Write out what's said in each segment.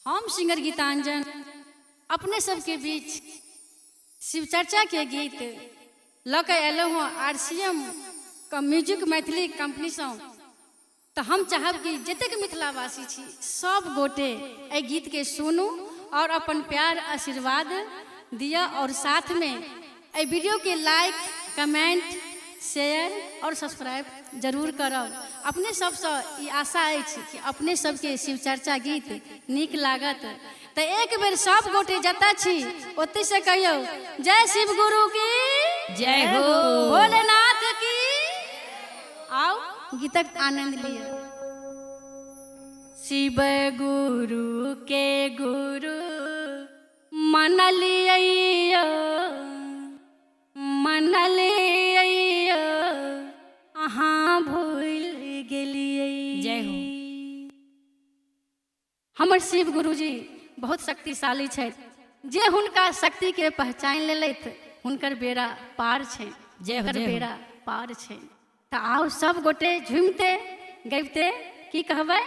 हम सिंगर गीतांजन अपने सबके बीच शिव चर्चा के गीत लक एलो हूँ RCM का म्यूजिक मैथिली कंपनी से। तो हम चाहब कि जतेक मिथिलावासी छी सब गोटे ए गीत के सुनू और अपन प्यार आशीर्वाद दिया और साथ में ए वीडियो के लाइक कमेंट शेयर और सब्सक्राइब जरूर करब। अपने सबसे ई आशा अछि कि अपने सबके शिव चर्चा गीत नीक लागत। तो एक बेर सब गोटे जता छी ओते से कहियो जय शिव गुरु की जय हो, भोलेनाथ की। आओ गीतक आनंद लिया। शिव गुरु के गुरु मन लिया मन लिया अहाँ भूल गेलिए। जय हो। हमर शिव गुरुजी बहुत शक्तिशाली छथि। जे हुनका शक्ति के पहचान लेलथि हुनकर बेड़ा पार छै। जय हो, हुनकर जय हो। बेड़ा पार छै। तो आओ सब गोटे झूमते गबते की कहबै।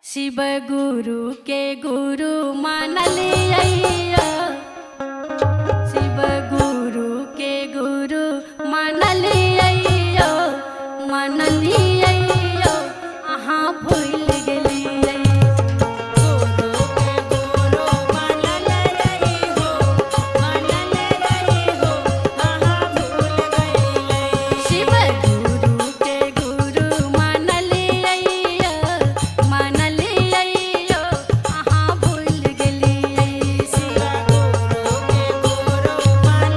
शिव गुरु के गुरु मान लिया शिव गुरु के गुरु मान लिया मान लिया अहाँ भूल गेलिए। शिव गुरु के गुरु मान लिया मान लिया अहाँ भूल गेलिए। शिव गुरु के गुरु मान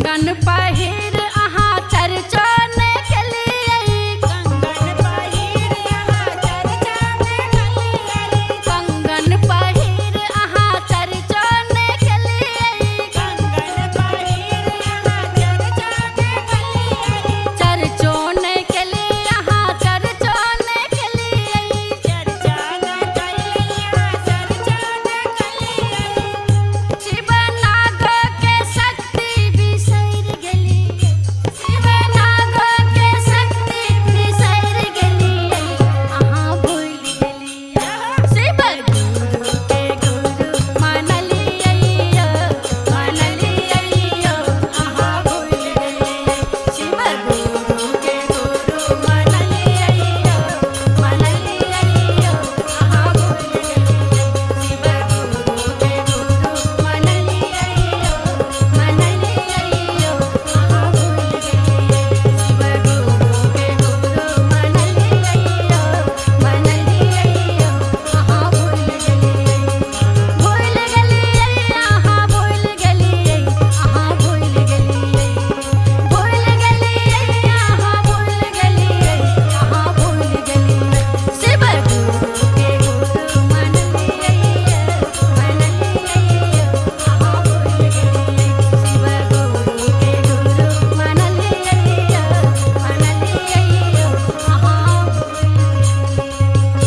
कंगन पहिर अहाँ चरचन केलियै कंगन पहिर यहाँ चर्चा में खलियै कंगन पहिर अहाँ चरचन केलियै कंगन पहिर यहाँ चर्चा में खलियै चरचोन केलियै अहाँ चरचन केलियै चर्चा न खलियै चर्चा न खलियै शिव नाग के शक्ति बिसरि गेलियै शिव नाग के शक्ति बिसरि गेलियै अहाँ भूलि गेलियै शिव गुरु के गुरु मानलियै अहाँ भूलि गेलियै शिव गुरु के गुरु मानलियै अहाँ भूलि गेलियै शिव गुरु के गुरु मानलियै अहाँ भूलि गेलियै शिव गुरु के गुरु मानलियै अहाँ भूलि गेलियै भूलि गेलियै अहाँ भूलि गेलियै अहाँ भूलि गेलियै भूलि गेलियै अहाँ भूलि गेलियै अहाँ भूलि गेलियै शिव गुरु के गुरु मानलियै अहाँ भूलि गेलियै शिव गुरु के गुरु मानलियै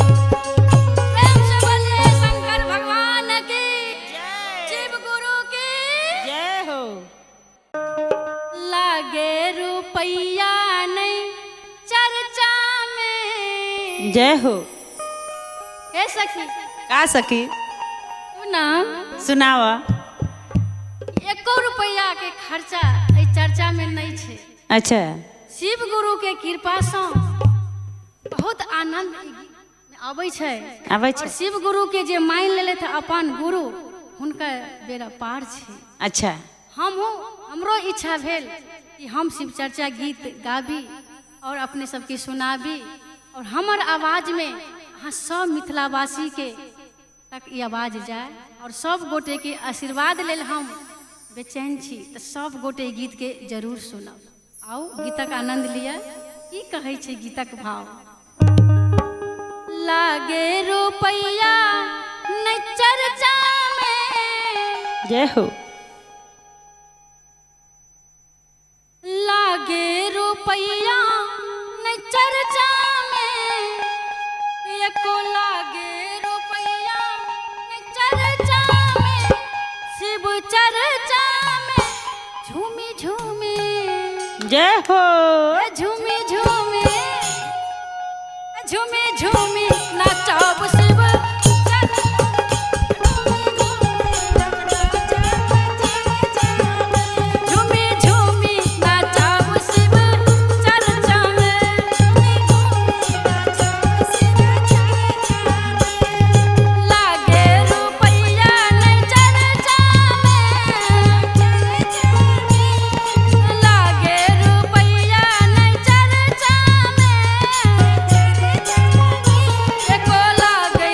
प्रेम से बोलिए शंकर भगवान की शिव गुरु की जय हो लागे रुपैया नहीं चर्चा में जय हो हे सखी का सखी तू ना सुनावा एको रुपैया के खर्चा एहि चर्चा में नहीं छे अच्छा शिव गुरु के कृपा सँ बहुत आनंद अबै छै आबै और छै शिव गुरु के जे मान लेले थे अपन गुरु हुनकर बेड़ा पार छै अच्छा हमरो इच्छा भेल कि हम शिव चर्चा गीत गाबी और अपने सबके सुनाबी और हमर आवाज में अहाँ सब मिथिलावासी के तक ई आवाज जाए और सब गोटे के आशीर्वाद लेल हम बेचैन छी तो सब गोटे गीत के जरूर सुनब आओ गीतक आनंद लिया की कहै छै गीतक भाव लागे रुपैया नहीं चर्चा में जय हो लागे रुपैया नहीं चर्चा में एको लागे रुपैया नहीं चर्चा में शिव चर्चा में झूमी झूमी जय हो झूमी झूमी झूमी झूमी नाचब शिव झूमी झूमी नाचब शिव चर्चा में लागे रुपैया नहीं चर्चा में लागे रुपैया नहीं चर्चा में एको लागे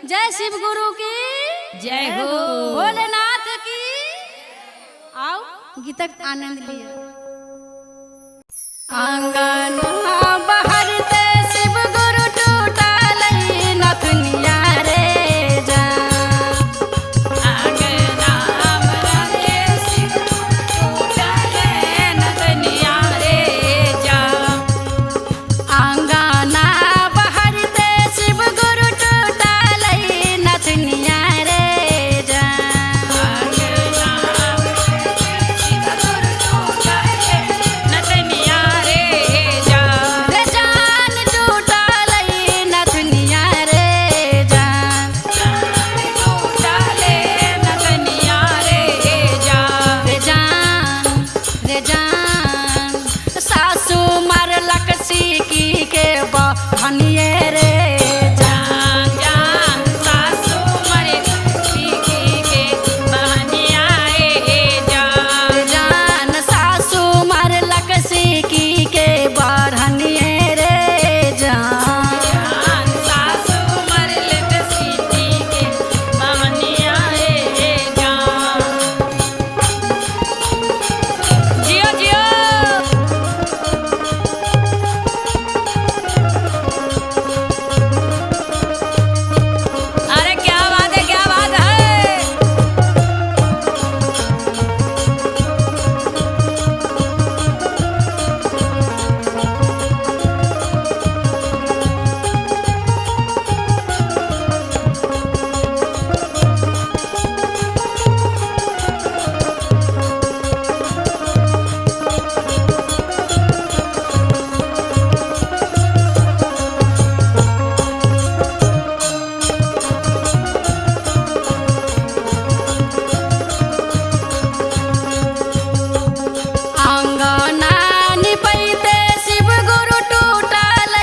जय शिव गुरु की जय हो। भोलेनाथ की। आओ गीतक आनंद लिया। आंगन बहरते शिव गुरु टूटल नथुनिया रे जा। आंगना बहरते शिव गुरु टूटल नथुनिया रे जा। आंगना बहरते शिव गुरु टूटल नथुनिया रे जा। आंगना बहरते शिव गुरु टूटल नथुनिया रे जा। रे जान टूटल नथुनिया रे जान। टूटल नथुनिया रे जा। रे जान सासू मरलक सीकी के बहनिए रे जान। जान सासू मरे सीखी के बहनिया रे जा। जान सासू मरलक सीकी के बहनिए रे जान। जान सासू मरलक सीखी के बहनिया रे जा। जियो जियो। अरे क्या बात है, क्या बात है। आंगना निपैते शिव गुरु टूटल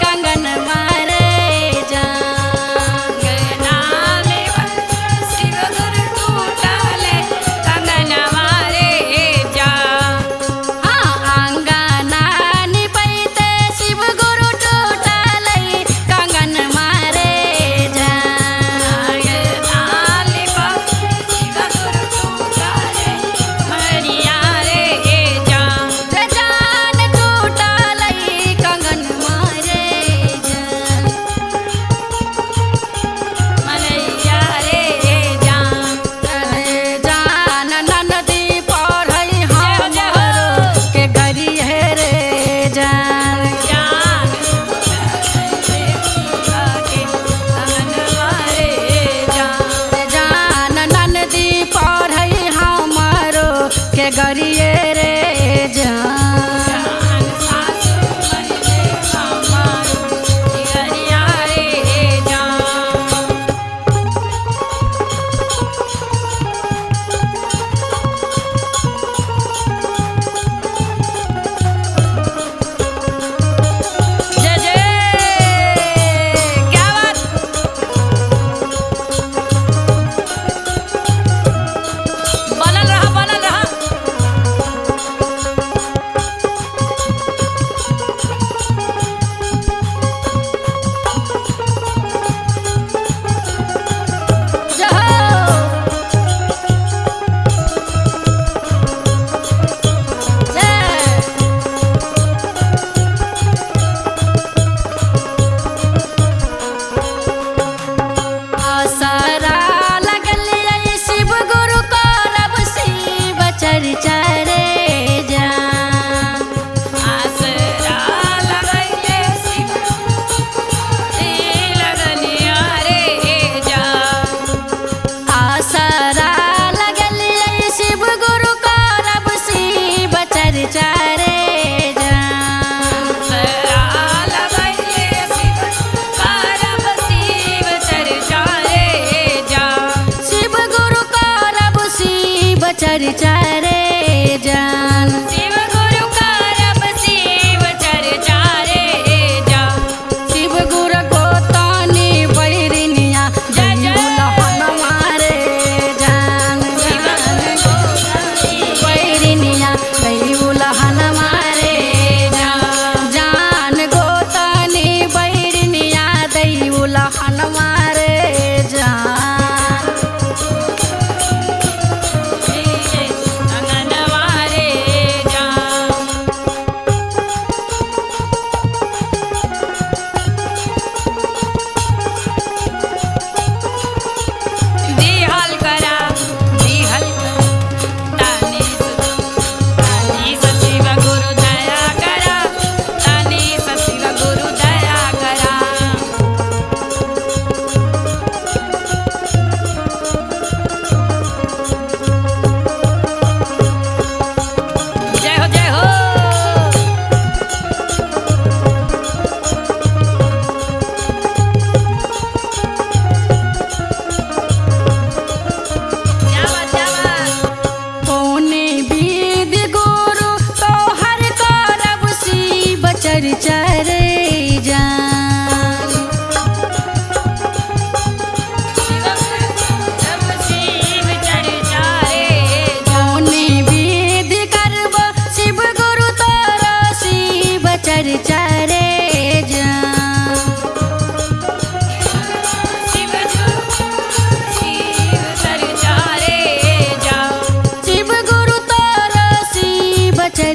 कंगन मारे जान। गनाले शिव गुरु टूटल कंगनवा रे जा। हाँ आंगना निपैते शिव गुरु टूटल कंगन मारे जान। गनाले शिव गुरु टूटल मरिया रे जा। रे जान टूटल कंगन मारे जान। मलैया रे जा। रे जान ननदी पढ़ई जय हमरो हो। के गरिए रे जान। जान के कंगनवा रे जा। रे जान ननदी पढ़ई हमरो के गरिए रे जान। जान सासू मरले हमारो गरिया रे जा। जय जय। क्या बात। बनल रहा, बनल रहा।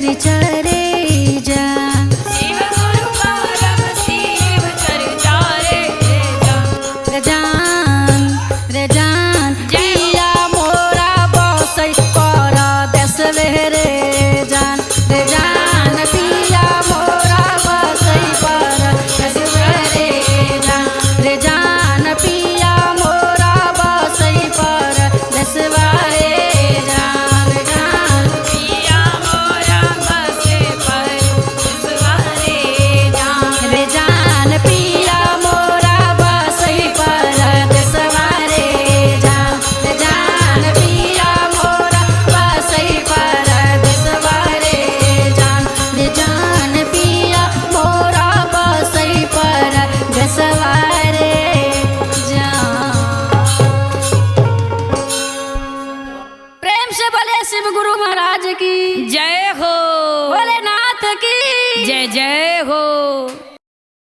चर्चा